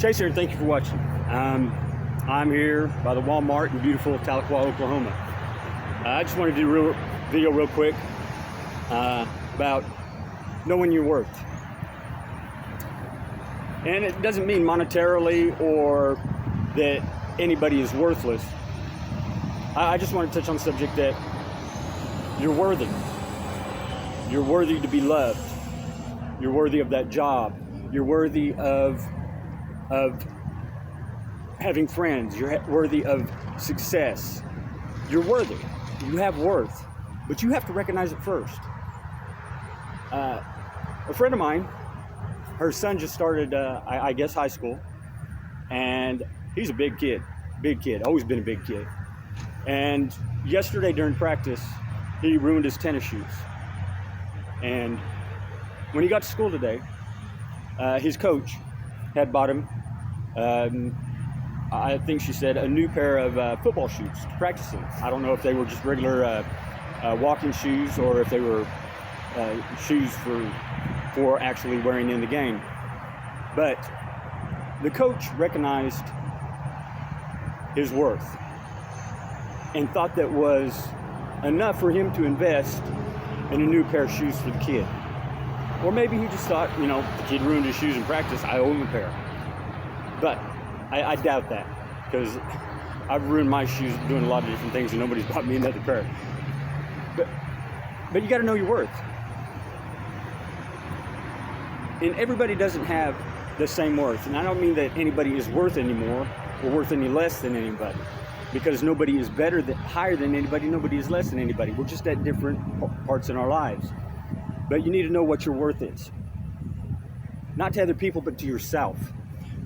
Chase here, and thank you for watching. I'm here by the Walmart in beautiful Tahlequah, Oklahoma. I just wanted to do a video real quick about knowing your worth. And it doesn't mean monetarily or that anybody is worthless. I just want to touch on the subject that you're worthy. You're worthy to be loved. You're worthy of that job. You're worthy of having friends. You're worthy of success. You're worthy. You have worth, but you have to recognize it first. A friend of mine, her son just started, I guess, high school, and he's a big kid, always been a big kid. And yesterday during practice, he ruined his tennis shoes. And when he got to school today, his coach had bought him, I think she said, a new pair of football shoes to practice in. I don't know if they were just regular walking shoes or if they were shoes for actually wearing in the game. But the coach recognized his worth and thought that was enough for him to invest in a new pair of shoes for the kid. Or maybe he just thought, you know, the kid ruined his shoes in practice, I owe him a pair. But I doubt that, because I've ruined my shoes doing a lot of different things and nobody's bought me another pair. But you got to know your worth. And everybody doesn't have the same worth. And I don't mean that anybody is worth any more or worth any less than anybody, because nobody is higher than anybody, nobody is less than anybody. We're just at different parts in our lives. But you need to know what your worth is. Not to other people, but to yourself.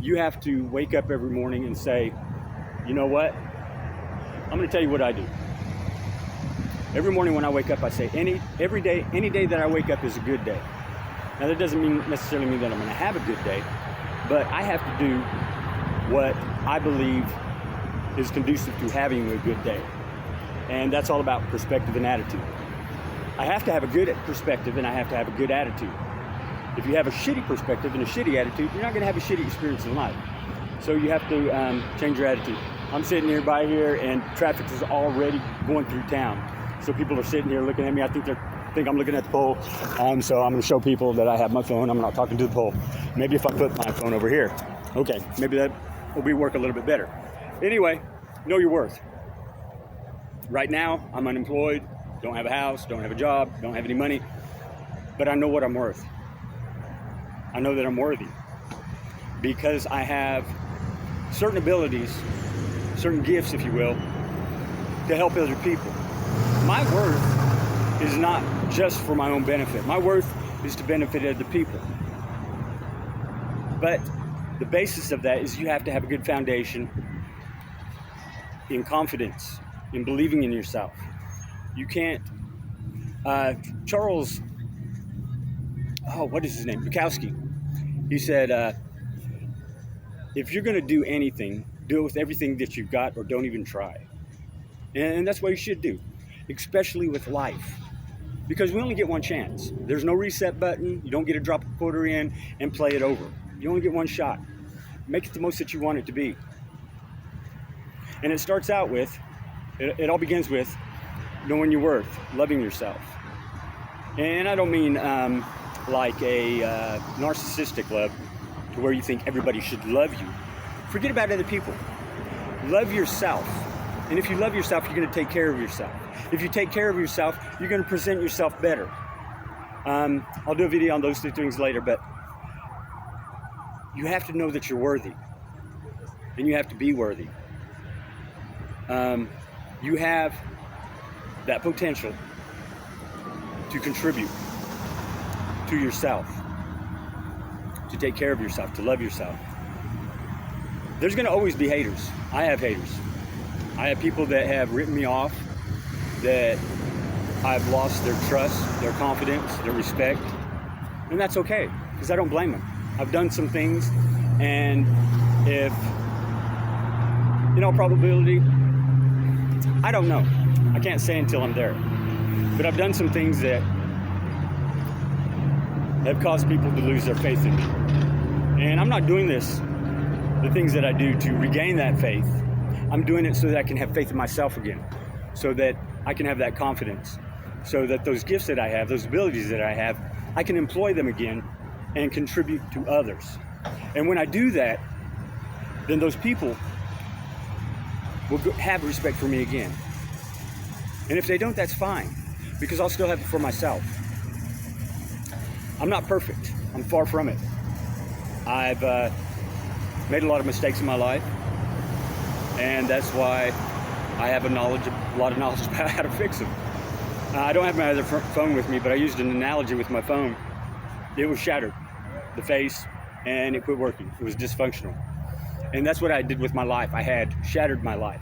You have to wake up every morning and say, you know what? I'm going to tell you what I do. Every morning when I wake up, I say, any day that I wake up is a good day. Now, that doesn't necessarily mean that I'm going to have a good day, but I have to do what I believe is conducive to having a good day. And that's all about perspective and attitude. I have to have a good perspective and I have to have a good attitude. If you have a shitty perspective and a shitty attitude, you're not going to have a shitty experience in life. So you have to change your attitude. I'm sitting nearby here and traffic is already going through town. So people are sitting here looking at me. I think I'm looking at the pole. So I'm going to show people that I have my phone. I'm not talking to the pole. Maybe if I put my phone over here. Okay, maybe that will work a little bit better. Anyway, know your worth. Right now, I'm unemployed, don't have a house, don't have a job, don't have any money, but I know what I'm worth. I know that I'm worthy because I have certain abilities, certain gifts, if you will, to help other people. My worth is not just for my own benefit. My worth is to benefit other people. But the basis of that is you have to have a good foundation in confidence, in believing in yourself. You can't, Charles, what is his name? Bukowski. He said, if you're going to do anything, do it with everything that you've got or don't even try. And that's what you should do, especially with life. Because we only get one chance. There's no reset button. You don't get to drop a quarter in and play it over. You only get one shot. Make it the most that you want it to be. And it starts out with, it all begins with knowing your worth, loving yourself. And I don't mean like a narcissistic love to where you think everybody should love you. Forget about other people. Love yourself. And if you love yourself, you're going to take care of yourself. If you take care of yourself, you're going to present yourself better. I'll do a video on those two things later, but you have to know that you're worthy. And you have to be worthy. You have that potential to contribute to yourself, to take care of yourself, to love yourself. There's going to always be haters. I have haters. I have people that have written me off, that I've lost their trust, their confidence, their respect, and that's okay, because I don't blame them. I've done some things, and if, in all probability, I don't know. I can't say until I'm there. But I've done some things that have caused people to lose their faith in me. And I'm not doing this the things that I do to regain that faith, I'm doing it so that I can have faith in myself again, so that I can have that confidence, so that those gifts that I have, those abilities that I have, I can employ them again and contribute to others. And when I do that, then those people will have respect for me again. And if they don't, that's fine, because I'll still have it for myself. I'm not perfect. I'm far from it. I've made a lot of mistakes in my life, and that's why I have a lot of knowledge about how to fix them. I don't have my other phone with me, but I used an analogy with my phone. It was shattered, the face, and it quit working. It was dysfunctional. And that's what I did with my life. I had shattered my life.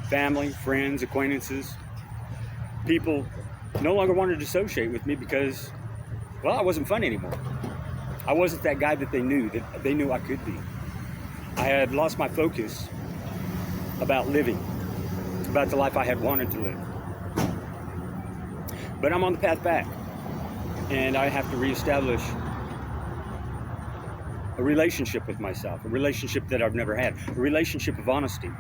Family, friends, acquaintances, people no longer wanted to associate with me because, well, I wasn't fun anymore. I wasn't that guy that they knew I could be. I had lost my focus about living, about the life I had wanted to live. But I'm on the path back, and I have to reestablish a relationship with myself, a relationship that I've never had, a relationship of honesty.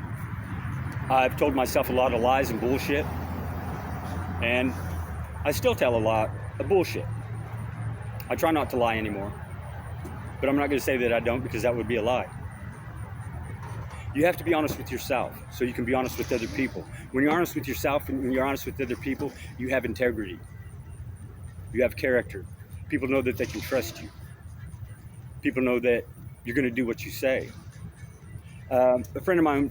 I've told myself a lot of lies and bullshit, and I still tell a lot of bullshit. I try not to lie anymore, but I'm not going to say that I don't, because that would be a lie. You have to be honest with yourself so you can be honest with other people. When you're honest with yourself and when you're honest with other people, you have integrity. You have character. People know that they can trust you. People know that you're going to do what you say. A friend of mine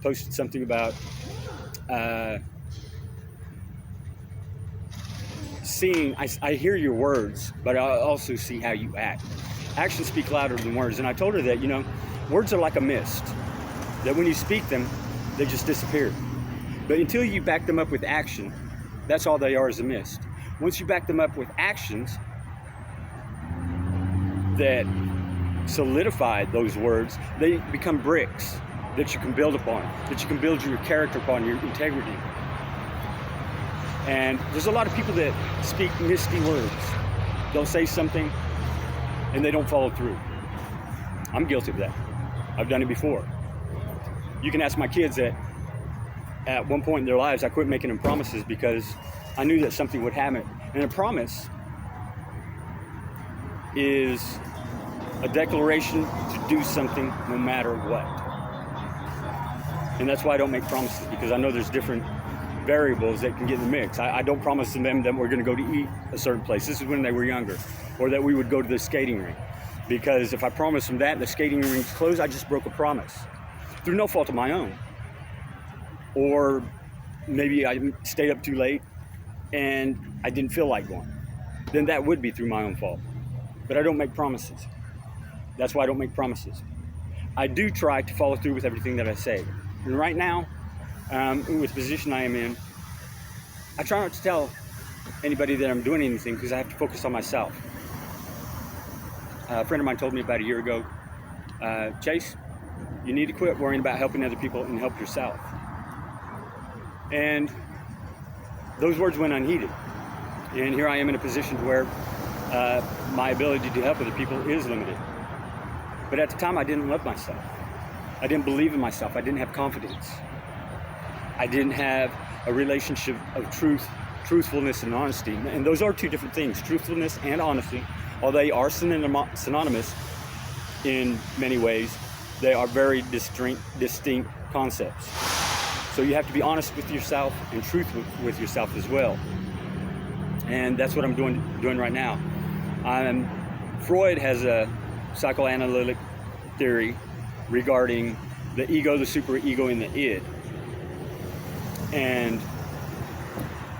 posted something about seeing, I hear your words, but I also see how you act. Actions speak louder than words. And I told her that, words are like a mist, that when you speak them, they just disappear. But until you back them up with action, that's all they are, is a mist. Once you back them up with actions that solidify those words, they become bricks that you can build upon, that you can build your character upon, your integrity. And there's a lot of people that speak misty words. They'll say something and they don't follow through. I'm guilty of that. I've done it before. You can ask my kids that at one point in their lives, I quit making them promises because I knew that something would happen. And a promise is a declaration to do something no matter what. And that's why I don't make promises, because I know there's different variables that can get in the mix. I don't promise them that we're going to go to eat a certain place. This is when they were younger, or that we would go to the skating rink. Because if I promise them that and the skating rink's closed, I just broke a promise through no fault of my own. Or maybe I stayed up too late and I didn't feel like going. Then that would be through my own fault. But I don't make promises. That's why I don't make promises. I do try to follow through with everything that I say. And right now, with the position I am in, I try not to tell anybody that I'm doing anything because I have to focus on myself. A friend of mine told me about a year ago, Chase, you need to quit worrying about helping other people and help yourself. And those words went unheeded. And here I am in a position where my ability to help other people is limited. But at the time, I didn't love myself. I didn't believe in myself. I didn't have confidence. I didn't have a relationship of truthfulness and honesty. And those are two different things, truthfulness and honesty. Although they are synonymous in many ways, they are very distinct concepts. So you have to be honest with yourself and truthful with yourself as well. And that's what I'm doing right now. Freud has a psychoanalytic theory regarding the ego, the superego, and the id. And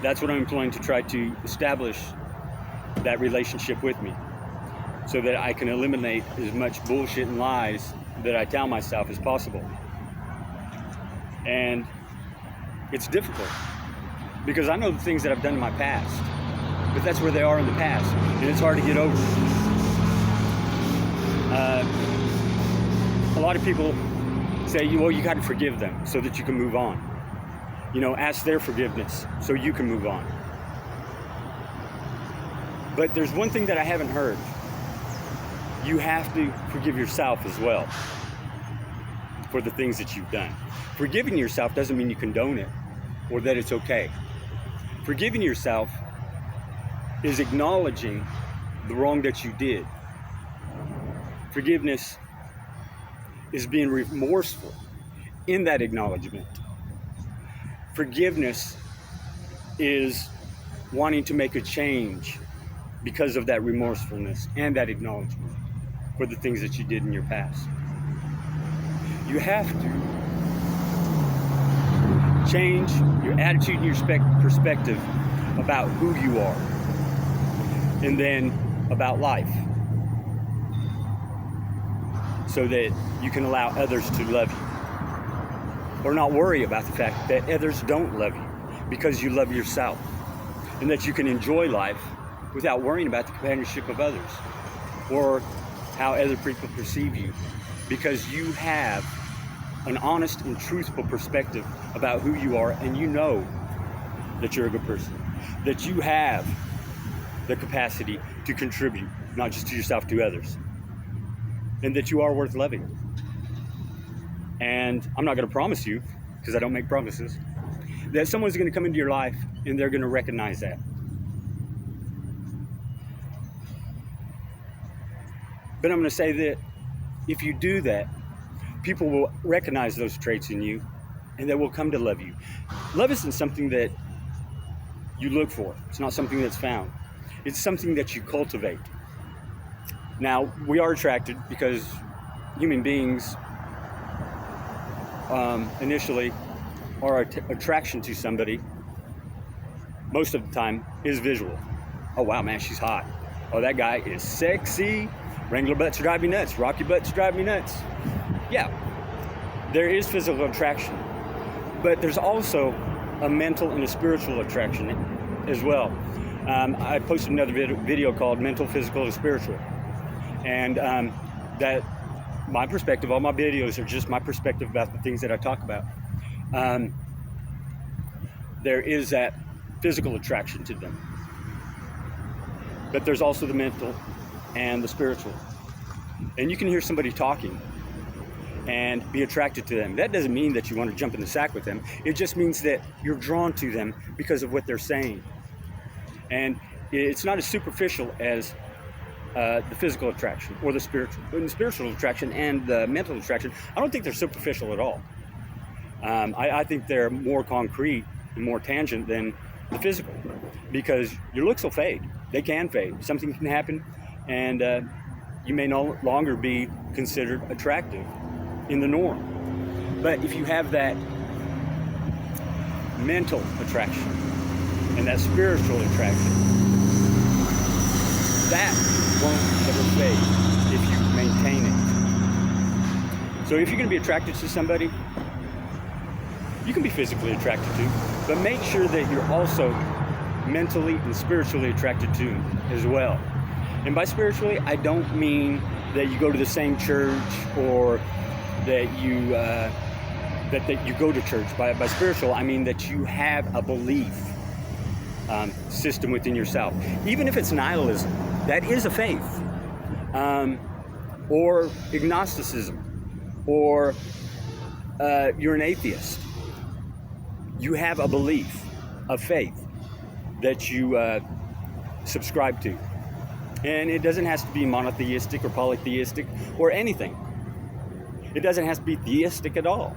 that's what I'm employing to try to establish that relationship with me, so that I can eliminate as much bullshit and lies that I tell myself as possible. And it's difficult because I know the things that I've done in my past, but that's where they are in the past, and it's hard to get over. A lot of people say, well, you got to forgive them so that you can move on. Ask their forgiveness so you can move on. But there's one thing that I haven't heard, you have to forgive yourself as well for the things that you've done. Forgiving yourself doesn't mean you condone it or that it's okay. Forgiving yourself is acknowledging the wrong that you did. Forgiveness is being remorseful in that acknowledgement. Forgiveness is wanting to make a change because of that remorsefulness and that acknowledgement for the things that you did in your past. You have to change your attitude and your perspective about who you are, and then about life, so that you can allow others to love you, or not worry about the fact that others don't love you because you love yourself, and that you can enjoy life without worrying about the companionship of others or how other people perceive you, because you have an honest and truthful perspective about who you are, and you know that you're a good person, that you have the capacity to contribute, not just to yourself, to others, and that you are worth loving. And I'm not going to promise you, because I don't make promises, that someone's going to come into your life and they're going to recognize that. But I'm going to say that if you do that, people will recognize those traits in you, and they will come to love you. Love isn't something that you look for. It's not something that's found. It's something that you cultivate. Now, we are attracted because human beings initially, our attraction to somebody most of the time is visual. Oh wow, man, she's hot. Oh, that guy is sexy. Wrangler butts drive me nuts. Rocky butts drive me nuts. Yeah, there is physical attraction, but there's also a mental and a spiritual attraction as well. I posted another video called Mental, Physical, and Spiritual. And that my perspective, all my videos are just my perspective about the things that I talk about. There is that physical attraction to them, but there's also the mental and the spiritual. And you can hear somebody talking and be attracted to them. That doesn't mean that you want to jump in the sack with them. It just means that you're drawn to them because of what they're saying. And it's not as superficial as the physical attraction or the spiritual attraction and the mental attraction. I don't think they're superficial at all. I think they're more concrete and more tangent than the physical, because your looks will fade. They can fade. Something can happen, and you may no longer be considered attractive in the norm. But if you have that mental attraction and that spiritual attraction, that won't ever fade if you maintain it. So if you're going to be attracted to somebody, you can be physically attracted to, but make sure that you're also mentally and spiritually attracted to as well. And by spiritually, I don't mean that you go to the same church or that you that you go to church. By spiritual, I mean that you have a belief system within yourself. Even if it's nihilism, that is a faith. Or agnosticism, or you're an atheist. You have a belief, a faith that you subscribe to. And it doesn't have to be monotheistic or polytheistic or anything. It doesn't have to be theistic at all.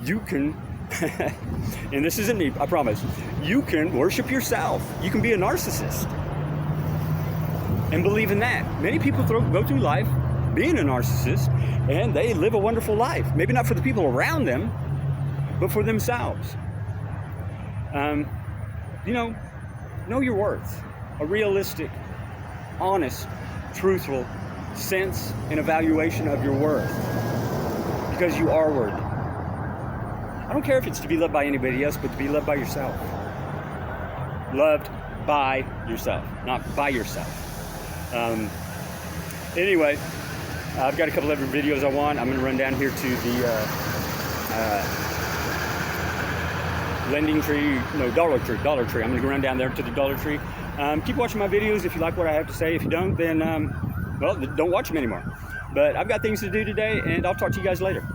You can, and this isn't me, I promise, you can worship yourself. You can be a narcissist and believe in that. Many people go through life being a narcissist, and they live a wonderful life. Maybe not for the people around them, but for themselves. Know your worth. A realistic, honest, truthful sense and evaluation of your worth, because you are worthy. I don't care if it's to be loved by anybody else, but to be loved by yourself. Loved by yourself, not by yourself. Anyway, I've got a couple other videos I want. I'm going to run down here to the Dollar Tree. I'm going to go run down there to the Dollar Tree. Keep watching my videos if you like what I have to say. If you don't, then well, don't watch them anymore. But I've got things to do today, and I'll talk to you guys later.